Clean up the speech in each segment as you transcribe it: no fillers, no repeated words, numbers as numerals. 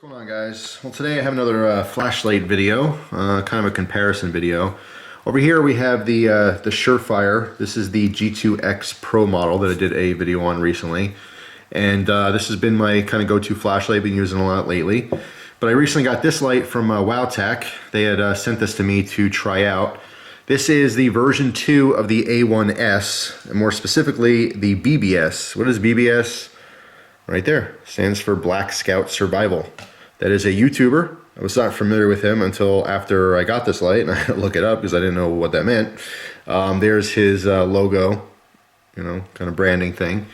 What's going on, guys? Well, today I have another flashlight video, kind of a comparison video. Over here we have the Surefire. This is the G2X Pro model that I did a video on recently. And this has been my kind of go-to flashlight. I've been using a lot lately. But I recently got this light from Wowtac. They had sent this to me to try out. This is the version 2 of the A1S, and more specifically the BBS. What is BBS? Right there, stands for Black Scout Survival. That is a YouTuber. I was not familiar with him until after I got this light, and I had to look it up because I didn't know what that meant. There's his logo, you know, kind of branding thing.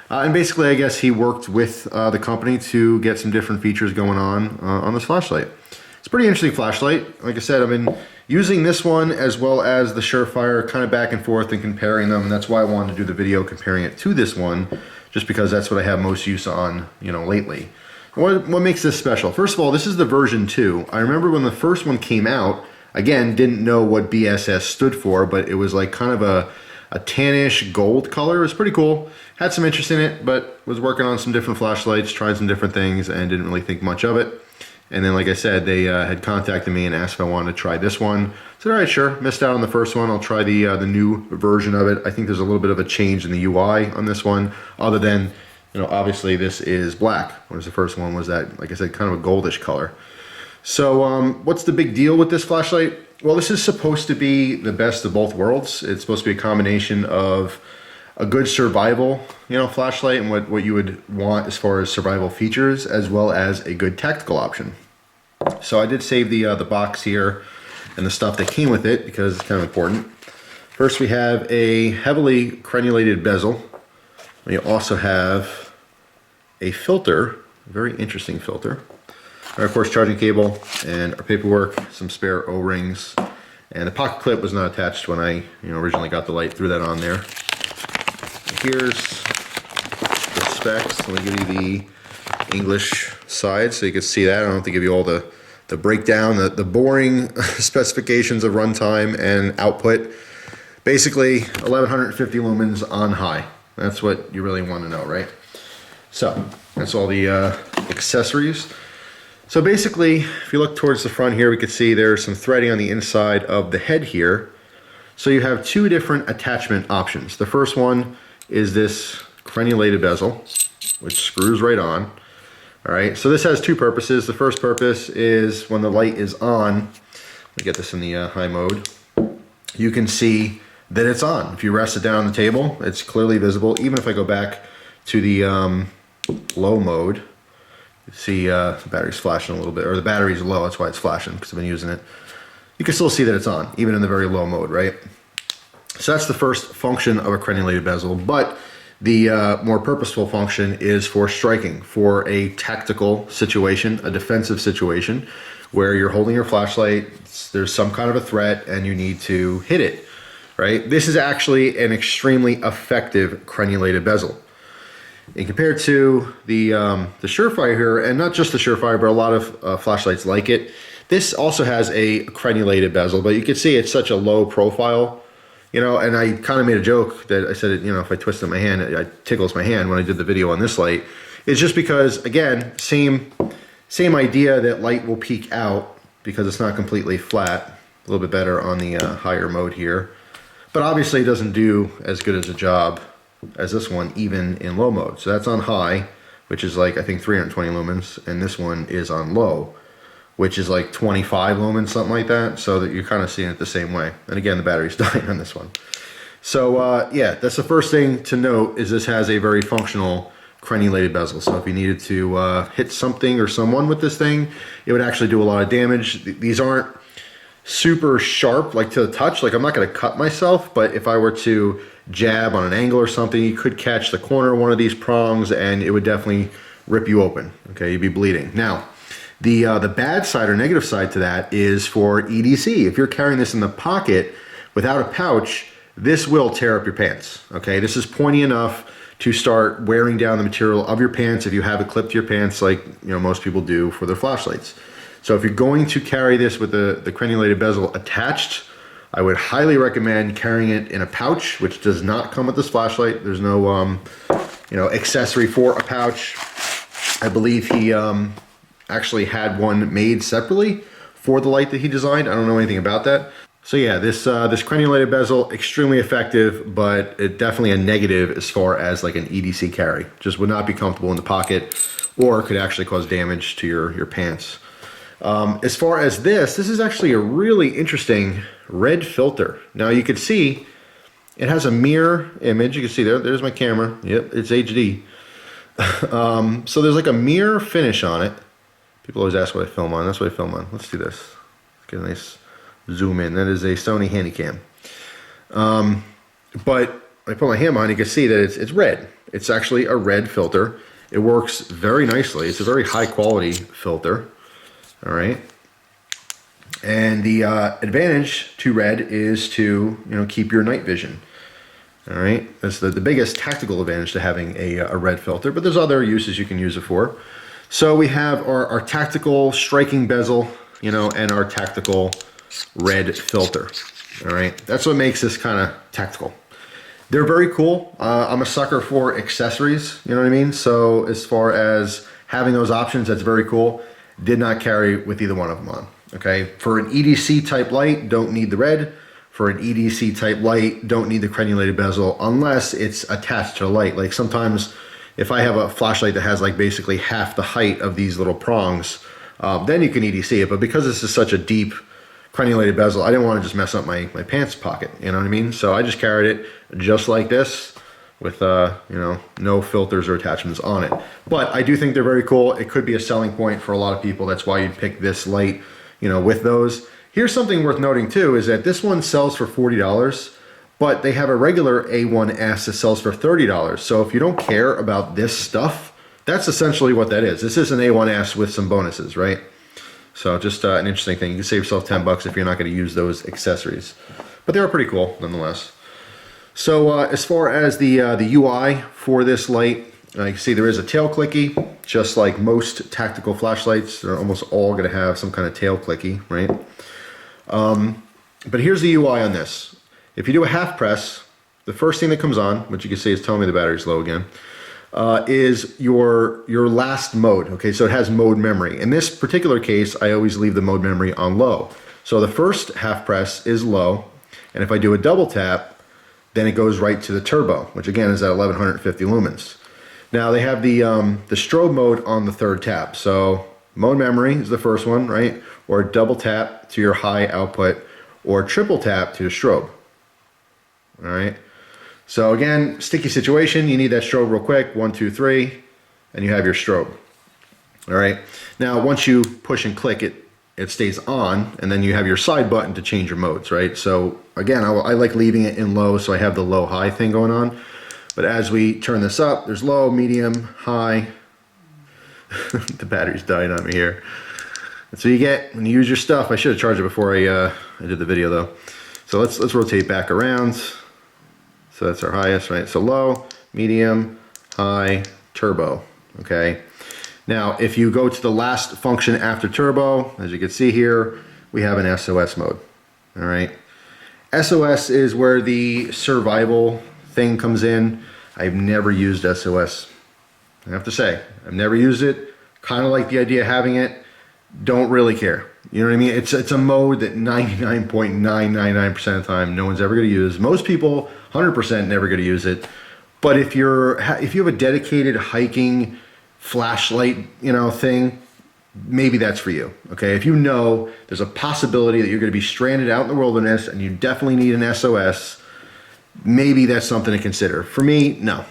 And basically, I guess he worked with the company to get some different features going on this flashlight. It's a pretty interesting flashlight. Like I said, I've been using this one as well as the Surefire kind of back and forth and comparing them. And that's why I wanted to do the video comparing it to this one, just because that's what I have most use on, you know, lately. What makes this special? First of all, this is the version 2. I remember when the first one came out, again, didn't know what BSS stood for, but it was like kind of a tannish gold color. It was pretty cool. Had some interest in it, but was working on some different flashlights, tried some different things, and didn't really think much of it. And then, like I said, they had contacted me and asked if I wanted to try this one. I said, all right, sure. Missed out on the first one. I'll try the new version of it. I think there's a little bit of a change in the UI on this one, other than, you know, obviously this is black, whereas the first one was that, like I said, kind of a goldish color. So what's the big deal with this flashlight? Well, this is supposed to be the best of both worlds. It's supposed to be a combination of a good survival, you know, flashlight and what you would want as far as survival features, as well as a good tactical option. So I did save the box here and the stuff that came with it because it's kind of important. First, we have a heavily crenulated bezel. We also have a filter, a very interesting filter. And of course, charging cable and our paperwork, some spare O-rings, and the pocket clip was not attached when I, originally got the light. Threw that on there. Here's the specs. Let me give you the English side so you can see that. I don't have to give you all the breakdown, the boring specifications of runtime and output. Basically, 1150 lumens on high. That's what you really want to know, right? So that's all the accessories. So basically, if you look towards the front here, we can see there's some threading on the inside of the head here. So you have two different attachment options. The first one is this crenulated bezel, which screws right on. All right, so this has two purposes. The first purpose is when the light is on, let me get this in the high mode, you can see that it's on. If you rest it down on the table, it's clearly visible. Even if I go back to the low mode, you see the battery's flashing a little bit, or the battery's low, that's why it's flashing, because I've been using it. You can still see that it's on, even in the very low mode, right? So that's the first function of a crenulated bezel, but the more purposeful function is for striking, for a tactical situation, a defensive situation, where you're holding your flashlight, there's some kind of a threat, and you need to hit it, right? This is actually an extremely effective crenulated bezel. And compared to the Surefire here, and not just the Surefire, but a lot of flashlights like it, this also has a crenulated bezel, but you can see it's such a low profile. And I kind of made a joke that I said, if I twisted my hand, it tickles my hand when I did the video on this light. It's just because, again, same idea that light will peek out because it's not completely flat. A little bit better on the higher mode here. But obviously it doesn't do as good as a job as this one, even in low mode. So that's on high, which is like, I think 320 lumens, and this one is on low, which is like 25 lumens, something like that, so that you're kind of seeing it the same way. And again, the battery's dying on this one. So yeah, that's the first thing to note, is this has a very functional crenulated bezel. So if you needed to hit something or someone with this thing, it would actually do a lot of damage. These aren't super sharp, like to the touch. Like, I'm not gonna cut myself, but if I were to jab on an angle or something, you could catch the corner of one of these prongs and it would definitely rip you open, okay? You'd be bleeding. Now, the bad side or negative side to that is for EDC. If you're carrying this in the pocket without a pouch, this will tear up your pants, okay? This is pointy enough to start wearing down the material of your pants if you have it clipped to your pants like most people do for their flashlights. So if you're going to carry this with the crenulated bezel attached, I would highly recommend carrying it in a pouch, which does not come with this flashlight. There's no accessory for a pouch. I believe he actually had one made separately for the light that he designed. I don't know anything about that. So yeah, this crenulated bezel, extremely effective, but it definitely a negative as far as like an EDC carry. Just would not be comfortable in the pocket, or could actually cause damage to your pants. As far as this is actually a really interesting red filter. Now you can see it has a mirror image. You can see there's my camera. Yep, it's HD. So there's like a mirror finish on it. People always ask what I film on. That's what I film on. Let's do this. Let's get a nice zoom in. That is a Sony Handycam. But I put my hand on, you can see that it's red. It's actually a red filter. It works very nicely. It's a very high quality filter. All right. And the advantage to red is to, keep your night vision. All right. That's the biggest tactical advantage to having a red filter, but there's other uses you can use it for. So we have our tactical striking bezel, and our tactical red filter. All right. That's what makes this kind of tactical. They're very cool. I'm a sucker for accessories, you know what I mean? So as far as having those options, that's very cool. Did not carry with either one of them on. Okay, for an EDC type light, don't need the red. For an EDC type light, don't need the crenulated bezel unless it's attached to the light. Like sometimes if I have a flashlight that has like basically half the height of these little prongs, then you can EDC it. But because this is such a deep crenulated bezel, I didn't want to just mess up my pants pocket, you know what I mean? So I just carried it just like this with, no filters or attachments on it. But I do think they're very cool. It could be a selling point for a lot of people. That's why you'd pick this light, with those. Here's something worth noting too, is that this one sells for $40, but they have a regular A1S that sells for $30. So if you don't care about this stuff, that's essentially what that is. This is an A1S with some bonuses, right? So just an interesting thing. You can save yourself 10 bucks if you're not going to use those accessories. But they are pretty cool nonetheless. So as far as the UI for this light, you can see there is a tail clicky, just like most tactical flashlights. They're almost all going to have some kind of tail clicky, right? But here's the UI on this. If you do a half press, the first thing that comes on, which you can see is telling me the battery's low again, is your last mode. Okay, so it has mode memory. In this particular case, I always leave the mode memory on low. So the first half press is low, and if I do a double tap, then it goes right to the turbo, which again is at 1150 lumens. Now they have the strobe mode on the third tap. So mode memory is the first one, right? Or double tap to your high output, or triple tap to the strobe. All right. So again, sticky situation, you need that strobe real quick, 1, 2, 3, and you have your strobe. All right. Now, once you push and click it, it stays on, and then you have your side button to change your modes, right? So again, I like leaving it in low, so I have the low high thing going on. But as we turn this up, there's low, medium, high. The battery's dying on me here. That's what you get when you use your stuff. I should have charged it before I did the video though. So let's rotate back around. So that's our highest, right? So low, medium, high, turbo, okay? Now, if you go to the last function after turbo, as you can see here, we have an SOS mode, all right? SOS is where the survival thing comes in. I've never used SOS. I have to say, I've never used it. Kind of like the idea of having it. Don't really care. You know what I mean? It's a mode that 99.999% of the time no one's ever going to use. Most people, 100% never going to use it. But if you have a dedicated hiking flashlight, thing, maybe that's for you. Okay, if you know there's a possibility that you're going to be stranded out in the wilderness and you definitely need an SOS, maybe that's something to consider. For me, no,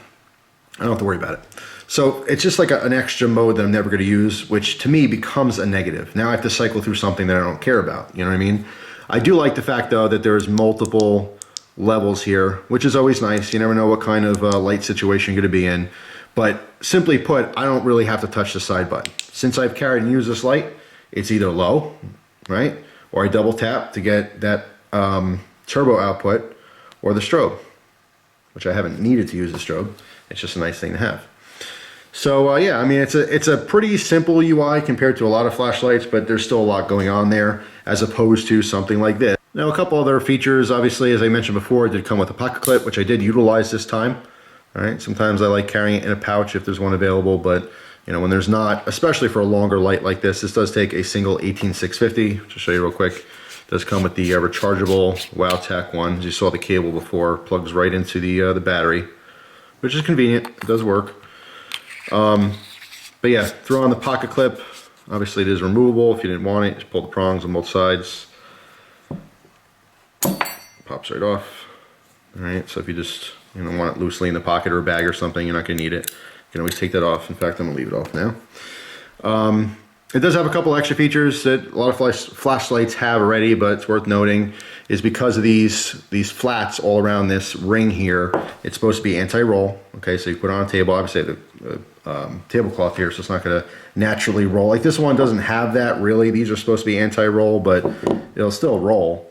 I don't have to worry about it. So it's just like an extra mode that I'm never going to use, which to me becomes a negative. Now I have to cycle through something that I don't care about. You know what I mean? I do like the fact though that there's multiple levels here, which is always nice. You never know what kind of light situation you're going to be in. But simply put, I don't really have to touch the side button. Since I've carried and used this light, it's either low, right? Or I double tap to get that turbo output, or the strobe, which I haven't needed to use the strobe. It's just a nice thing to have. So yeah, I mean, it's a pretty simple UI compared to a lot of flashlights, but there's still a lot going on there as opposed to something like this. Now, a couple other features, obviously, as I mentioned before, it did come with a pocket clip, which I did utilize this time. All right, sometimes I like carrying it in a pouch if there's one available, but You know, when there's not, especially for a longer light like this does take a single 18650. To show you real quick, it does come with the rechargeable Wowtac one. As you saw the cable before, plugs right into the battery, which is convenient. It does work. But yeah, throw on the pocket clip. Obviously it is removable. If you didn't want it, just pull the prongs on both sides. Pops right off. All right, so if you just want it loosely in the pocket or a bag or something, you're not gonna need it. You can always take that off. In fact, I'm gonna leave it off now. It does have a couple extra features that a lot of flashlights have already, but it's worth noting is because of these flats all around this ring here, it's supposed to be anti-roll. Okay, so you put it on a table, obviously the tablecloth here, so it's not gonna naturally roll. Like this one doesn't have that really. These are supposed to be anti-roll, but it'll still roll.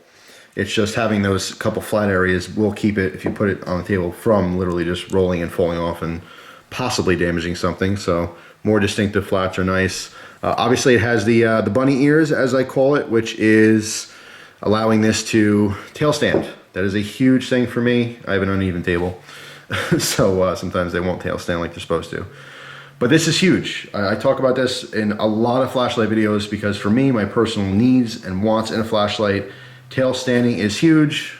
It's just having those couple flat areas will keep it, if you put it on the table, from literally just rolling and falling off and possibly damaging something. So more distinctive flats are nice. Obviously it has the bunny ears, as I call it, which is allowing this to tail stand. That is a huge thing for me. I have an uneven table, so sometimes they won't tail stand like they're supposed to. But this is huge. I talk about this in a lot of flashlight videos because for me, my personal needs and wants in a flashlight, tail standing is huge.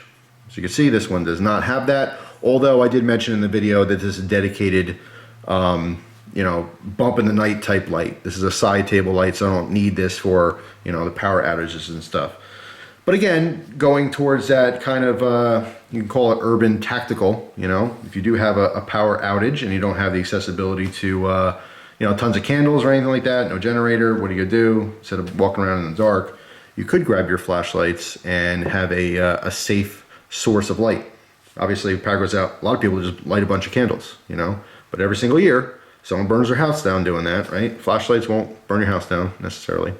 As you can see, this one does not have that. Although I did mention in the video that this is a dedicated, bump in the night type light. This is a side table light, so I don't need this for, the power outages and stuff. But again, going towards that kind of, you can call it urban tactical, if you do have a power outage and you don't have the accessibility to, tons of candles or anything like that, no generator, what are you gonna do? Instead of walking around in the dark, you could grab your flashlights and have a safe source of light. Obviously, if power goes out, a lot of people just light a bunch of candles, but every single year, someone burns their house down doing that, right? Flashlights won't burn your house down necessarily.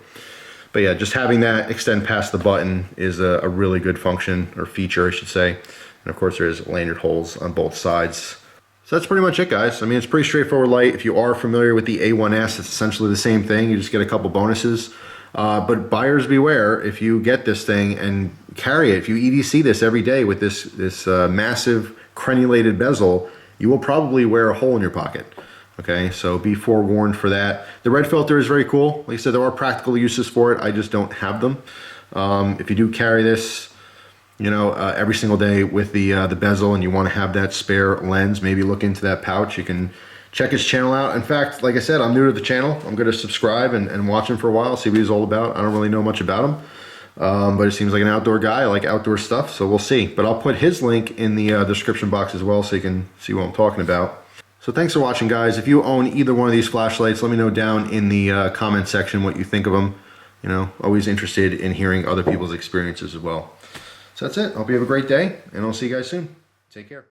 But yeah, just having that extend past the button is a really good function, or feature, I should say. And of course, there's lanyard holes on both sides. So that's pretty much it, guys. I mean, it's pretty straightforward light. If you are familiar with the A1S, it's essentially the same thing. You just get a couple bonuses. But buyers beware, if you get this thing and carry it, if you EDC this every day with this massive crenulated bezel, you will probably wear a hole in your pocket. Okay, so be forewarned for that. The red filter is very cool. Like I said, there are practical uses for it. I just don't have them. If you do carry this, every single day with the bezel and you want to have that spare lens, maybe look into that pouch. You can check his channel out. In fact, like I said, I'm new to the channel. I'm going to subscribe and watch him for a while, see what he's all about. I don't really know much about him, but it seems like an outdoor guy. I like outdoor stuff, so we'll see. But I'll put his link in the description box as well so you can see what I'm talking about. So thanks for watching, guys. If you own either one of these flashlights, let me know down in the comment section what you think of them. Always interested in hearing other people's experiences as well. So that's it. I hope you have a great day, and I'll see you guys soon. Take care.